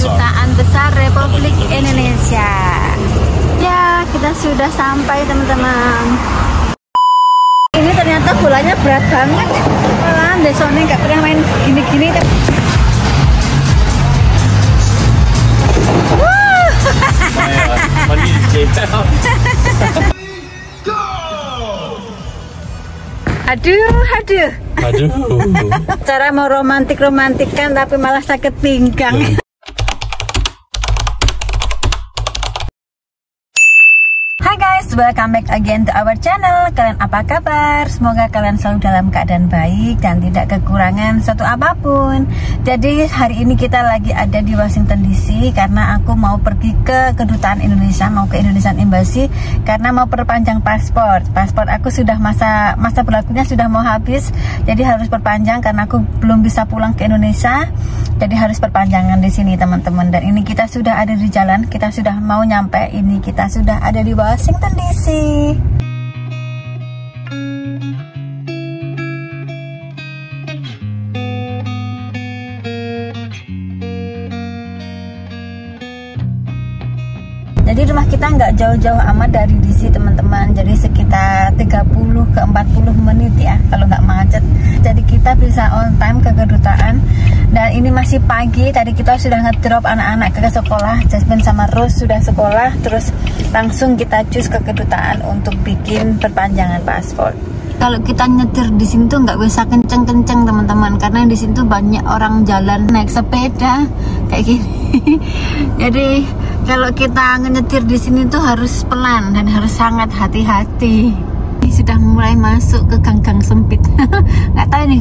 Kedutaan Besar Republik Indonesia. Ya, kita sudah sampai teman-teman. Ini ternyata bolanya berat banget. Malah desone nggak pernah main gini-gini. Aduh. Cara mau romantikan tapi malah sakit pinggang. Hai guys, welcome back again to our channel. Kalian apa kabar? Semoga kalian selalu dalam keadaan baik dan tidak kekurangan suatu apapun. Jadi hari ini kita lagi ada di Washington DC karena aku mau pergi ke kedutaan Indonesia, mau ke Indonesian Embassy karena mau perpanjang paspor. Paspor aku sudah masa berlakunya sudah mau habis, jadi harus perpanjang karena aku belum bisa pulang ke Indonesia. Jadi harus perpanjangan di sini teman-teman. Dan ini kita sudah ada di jalan, kita sudah mau nyampe. Ini kita sudah ada di Washington DC. Jadi rumah kita nggak jauh-jauh amat dari DC teman-teman. Jadi sekitar 30 ke 40 menit ya kalau nggak macet. Jadi kita bisa on time ke kedutaan. Dan ini masih pagi. Tadi kita sudah ngedrop anak-anak ke sekolah. Jasmine sama Rose sudah sekolah. Terus langsung kita cus ke kedutaan untuk bikin perpanjangan paspor. Kalau kita nyetir di sini tuh nggak bisa kenceng-kenceng teman-teman, karena di sini tuh banyak orang jalan naik sepeda kayak gini. Jadi kalau kita nyetir di sini tuh harus pelan dan harus sangat hati-hati. Ini sudah mulai masuk ke gang-gang sempit. Nggak tahu ini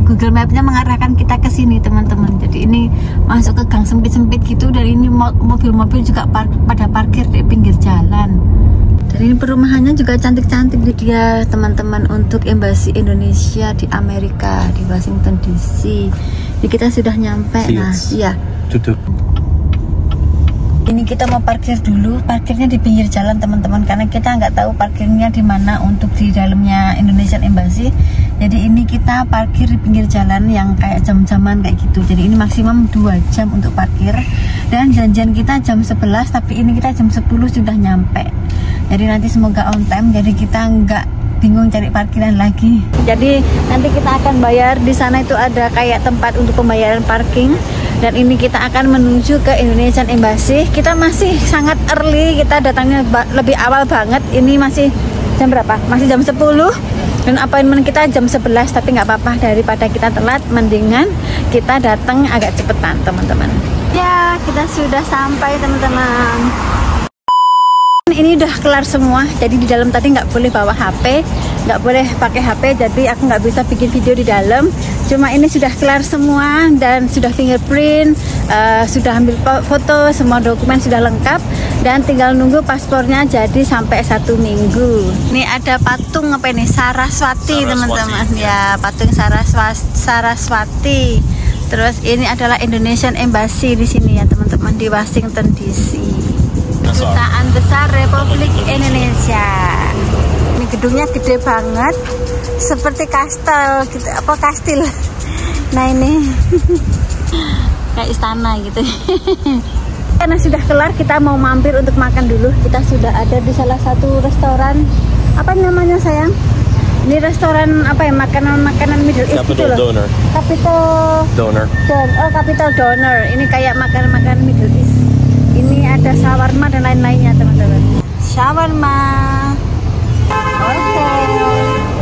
Google Map-nya mengarahkan kita ke sini teman-teman. Jadi ini masuk ke gang sempit-sempit gitu, dan ini mobil-mobil juga pada parkir di pinggir jalan. Dan ini perumahannya juga cantik-cantik dia teman-teman, untuk Embassy Indonesia di Amerika di Washington DC. Jadi kita sudah nyampe. Nah, iya. Duduk. Ini kita mau parkir dulu, parkirnya di pinggir jalan teman-teman, karena kita nggak tahu parkirnya di mana untuk di dalamnya Indonesian Embassy. Jadi ini kita parkir di pinggir jalan yang kayak jam-jaman kayak gitu. Jadi ini maksimum 2 jam untuk parkir. Dan janjian kita jam 11, tapi ini kita jam 10 sudah nyampe. Jadi nanti semoga on time, jadi kita nggak bingung cari parkiran lagi. Jadi nanti kita akan bayar di sana, itu ada kayak tempat untuk pembayaran parking. Dan ini kita akan menuju ke Indonesian Embassy. Kita masih sangat early, kita datangnya lebih awal banget. Ini masih jam berapa? Masih jam 10. Dan appointment kita jam 11, tapi nggak apa-apa, daripada kita telat, mendingan kita datang agak cepetan teman-teman. Ya, kita sudah sampai teman-teman. Ini udah kelar semua, jadi di dalam tadi nggak boleh bawa HP, nggak boleh pakai HP, jadi aku nggak bisa bikin video di dalam. Cuma ini sudah kelar semua dan sudah fingerprint, sudah ambil foto, semua dokumen sudah lengkap, dan tinggal nunggu paspornya jadi sampai 1 minggu. Ini ada patung apa ini, Saraswati teman-teman ya, patung Saraswati. Terus ini adalah Indonesian Embassy di sini ya teman-teman, di Washington DC. Kedutaan Besar Republik Indonesia. Ini gedungnya gede banget, seperti kastel gitu, apa kastil. Nah ini kayak istana gitu. Karena sudah kelar, kita mau mampir untuk makan dulu. Kita sudah ada di salah satu restoran. Apa namanya sayang? Ini restoran apa ya, makanan Middle East gitu loh. Donor. Capital Donor. Oh, Capital Donor. Ini kayak makanan Middle East. Ini ada shawarma dan lain-lainnya teman-teman. Shawarma. Oke.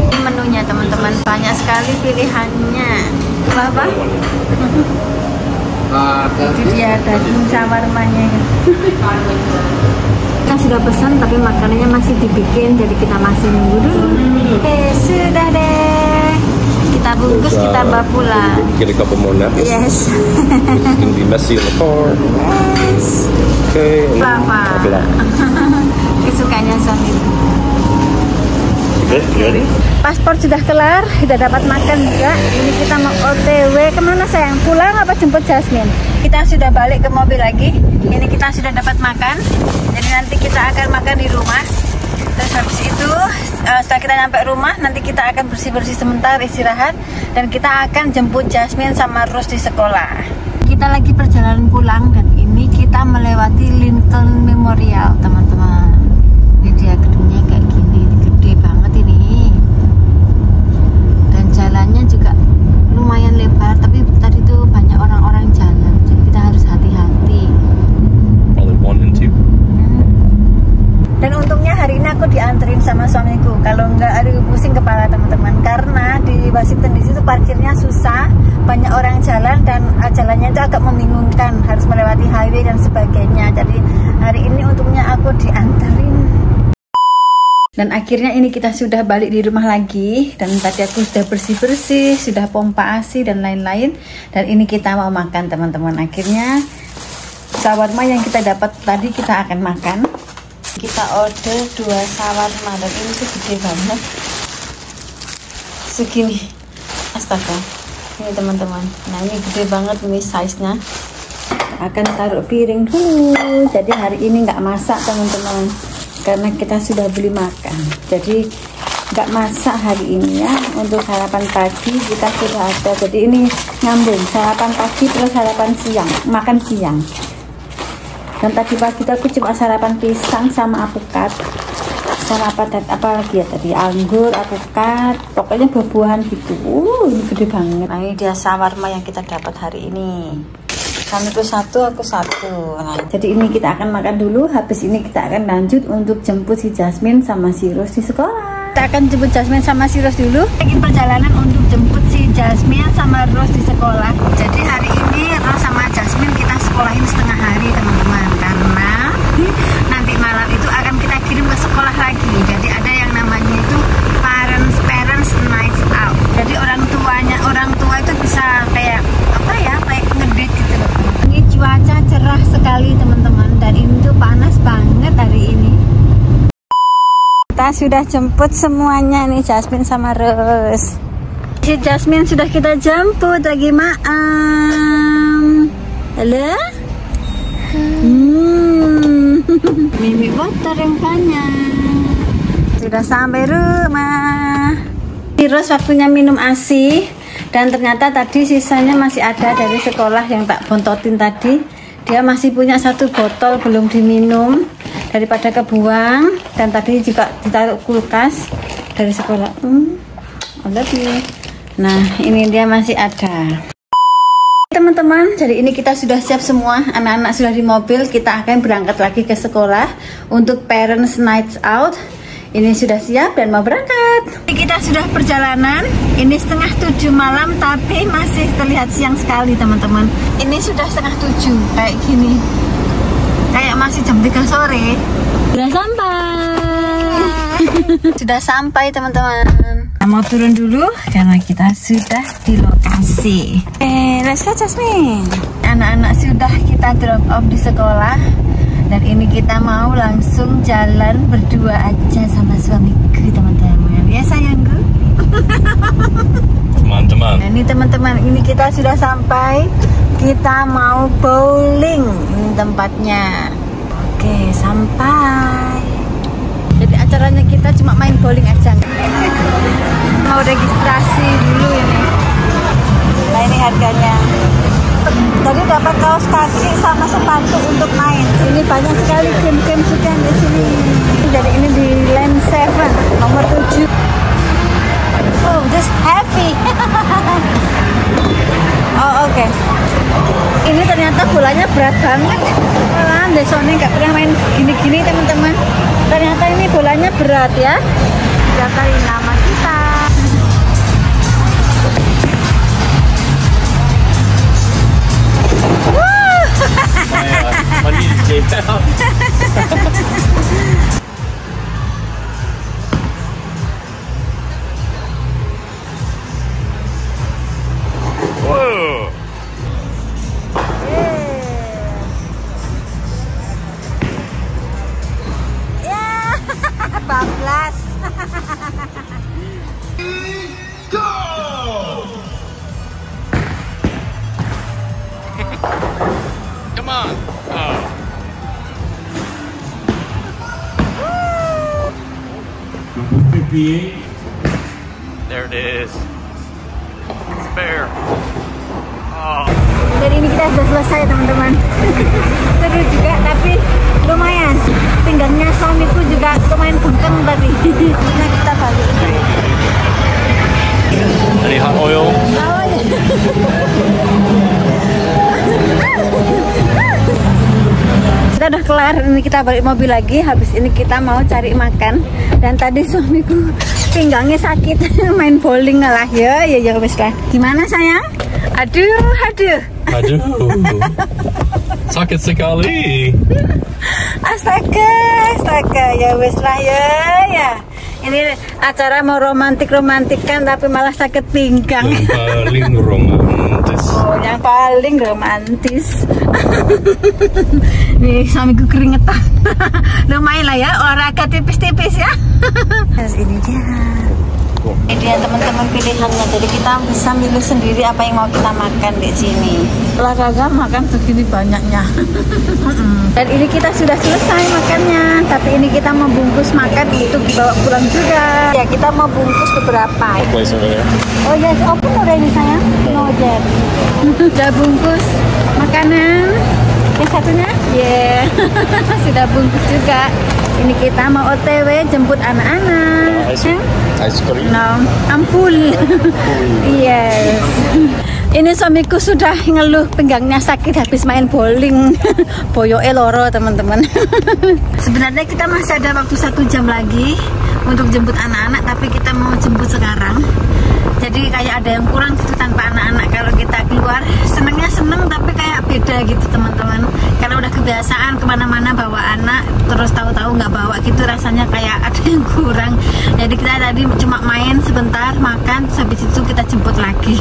Ini menunya teman-teman, banyak sekali pilihannya. Apa? Itu dia daging shawarmanya. Kita sudah pesan tapi makanannya masih dibikin, jadi kita masih nunggu dulu. Oke, sudah deh. Kita bungkus, kita bawa pulang. Get a couple more napkins. Yes. It's gonna be messy in the car. Yes. Okay. Papa. Kesukaannya suami. Okay. Paspor sudah kelar, sudah dapat makan juga. Ini kita mau OTW kemana sayang? Pulang apa jemput Jasmine? Kita sudah balik ke mobil lagi. Ini kita sudah dapat makan. Jadi nanti kita akan makan di rumah. Terus habis itu setelah kita nyampe rumah, nanti kita akan bersih-bersih sebentar, istirahat, dan kita akan jemput Jasmine sama Rose di sekolah. Kita lagi perjalanan pulang, dan ini Lincoln Memorial, teman-teman. Ini dia gedungnya kayak gini, gede banget ini. Dan jalannya juga lumayan lebar, tapi tadi tuh banyak orang-orang jalan, jadi kita harus hati-hati. Probably 1 and 2. Dan untungnya hari ini aku dianterin sama suamiku. Kalau nggak, aduh pusing kepala teman-teman. Karena di Washington DC itu parkirnya susah, banyak orang jalan dan jalannya itu agak membingungkan, harus melewati highway dan sebagainya. Jadi hari ini untungnya aku dianterin. Dan akhirnya ini kita sudah balik di rumah lagi. Dan tadi aku sudah bersih-bersih, sudah pompa ASI dan lain-lain. Dan ini kita mau makan teman-teman. Akhirnya shawarma yang kita dapat tadi kita akan makan. Kita order 2 shawarma dan ini tuh gede banget segini, astaga, ini teman-teman. Nah ini gede banget ini size-nya. Akan taruh piring dulu, jadi hari ini nggak masak teman-teman, karena kita sudah beli makan, jadi nggak masak hari ini ya. Untuk sarapan pagi kita sudah ada, jadi ini nyambung sarapan pagi plus sarapan siang, makan siang. Dan tadi pagi aku cuma sarapan pisang sama apukat, sama apa lagi ya tadi, anggur, apukat, pokoknya buah-buahan gitu. Ini gede banget. Nah ini dia shawarma yang kita dapat hari ini. Suamiku 1, aku 1. Nah, jadi ini kita akan makan dulu. Habis ini kita akan lanjut untuk jemput si Jasmine sama si Rose di sekolah. Kita akan jemput Jasmine sama si Rose dulu. Lagi perjalanan untuk jemput si Jasmine sama Rose di sekolah. Jadi hari ini Rose sama Jasmine kita sekolahin setengah hari teman-teman, karena nanti malam itu akan kita kirim ke sekolah lagi. Jadi ada yang namanya itu parents night out. Jadi orang tua itu bisa kayak apa ya, kayak ngedate gitu loh. Ini cuaca cerah sekali teman-teman, dan ini tuh panas banget hari ini. Kita sudah jemput semuanya nih, Jasmine sama Rose. Si Jasmine sudah kita jemput lagi maam. Halo? Mimi water yang banyak. Sudah sampai rumah. Rose waktunya minum ASI. Dan ternyata tadi sisanya masih ada dari sekolah yang tak bontotin tadi. Dia masih punya 1 botol belum diminum, daripada kebuang. Dan tadi juga ditaruh kulkas dari sekolah. I love you. Nah ini dia masih ada. Teman-teman, jadi ini kita sudah siap semua. Anak-anak sudah di mobil. Kita akan berangkat lagi ke sekolah untuk parents night out. Ini sudah siap dan mau berangkat. Kita sudah perjalanan. Ini 6:30 malam, tapi masih terlihat siang sekali teman-teman. Ini sudah 6:30 kayak gini, kayak masih jam 3 sore. Sudah sampai. Sudah sampai teman-teman. Kita mau turun dulu karena kita sudah di lokasi. Let's go Jasmine. Anak-anak sudah kita drop off di sekolah. Dan ini kita mau langsung jalan berdua aja sama suamiku teman-teman. Ya sayangku. Teman-teman. Nah, ini teman-teman, ini kita sudah sampai. Kita mau bowling. Ini tempatnya. Oke, sampai. Jadi acaranya kita cuma main bowling aja. Mau registrasi dulu ini. Nah ini harganya. Tadi dapat kaos kaki sama sepatu untuk main. Ini banyak sekali game-game juga di sini. Jadi ini di Lane 7 nomor 7. Oh, this heavy. Oh, oke. Ini ternyata bolanya berat banget. Wah, Desone nggak pernah main gini-gini teman-teman. Ternyata ini bolanya berat ya. Daftarin nama kita. Whoa! Ya, bablas. Go! Come on! Oh. There it is. Spare. Oh. Dan ini kita sudah selesai teman-teman. Seru juga tapi kenceng tadi. Makanya kita balik. Any hot oil? Oh, ya. Kita udah kelar, ini kita balik mobil lagi. Habis ini kita mau cari makan. Dan tadi suamiku pinggangnya sakit main bowling lah ya wes lah. Gimana sayang? Aduh. Sakit sekali. Astaga, ya wes lah ya. Ini acara mau romantik-romantikan tapi malah sakit pinggang. Yang paling romantis. Oh, yang paling romantis. Nih, suamiku keringetan. Lumayan lah ya, olahraga tipis-tipis ya. Ini dia. Ini dia teman-teman pilihannya. Jadi kita bisa milih sendiri apa yang mau kita makan di sini. Olahraga makan segini banyaknya. Dan ini kita sudah selesai makannya. Tapi ini kita mau bungkus makan untuk dibawa pulang juga. Ya kita mau bungkus beberapa. Place over there. Oh yes, open udah ini sayang. No jet. Sudah bungkus makanan. Yang satunya, sudah bungkus juga. Ini kita mau OTW jemput anak-anak. Ice cream. No, I'm full. Yes. Ini suamiku sudah ngeluh pinggangnya sakit habis main bowling. Boyoke loro teman-teman. Sebenarnya kita masih ada waktu 1 jam lagi untuk jemput anak-anak, tapi kita mau jemput sekarang. Jadi kayak ada yang kurang gitu tanpa anak-anak. Kalau kita keluar senengnya seneng, tapi kayak beda gitu teman-teman. Karena udah kebiasaan kemana-mana bawa anak, terus tahu-tahu nggak bawa gitu, rasanya kayak ada yang kurang. Jadi kita tadi cuma main sebentar, makan, terus habis itu kita jemput lagi.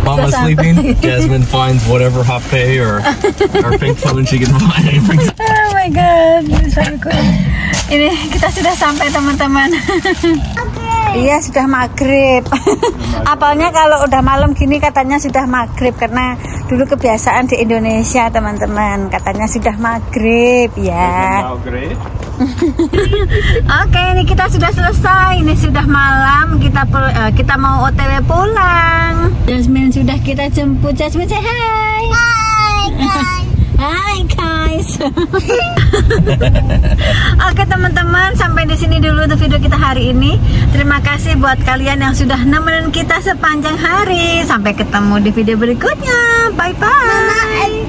Mama's sleeping. Jasmine finds whatever HP or pink phone she can find. Oh my god, ini kita sudah sampai teman-teman. Iya sudah maghrib. Apalnya kalau udah malam gini katanya sudah maghrib, karena dulu kebiasaan di Indonesia teman-teman, katanya sudah maghrib ya. Oke, ini kita sudah selesai. Ini sudah malam. Kita mau OTW pulang. Jasmine sudah kita jemput. Jasmine say hi. Hi guys. Hai guys. Oke teman-teman, sampai di sini dulu untuk video kita hari ini. Terima kasih buat kalian yang sudah nemenin kita sepanjang hari. Sampai ketemu di video berikutnya. Bye bye.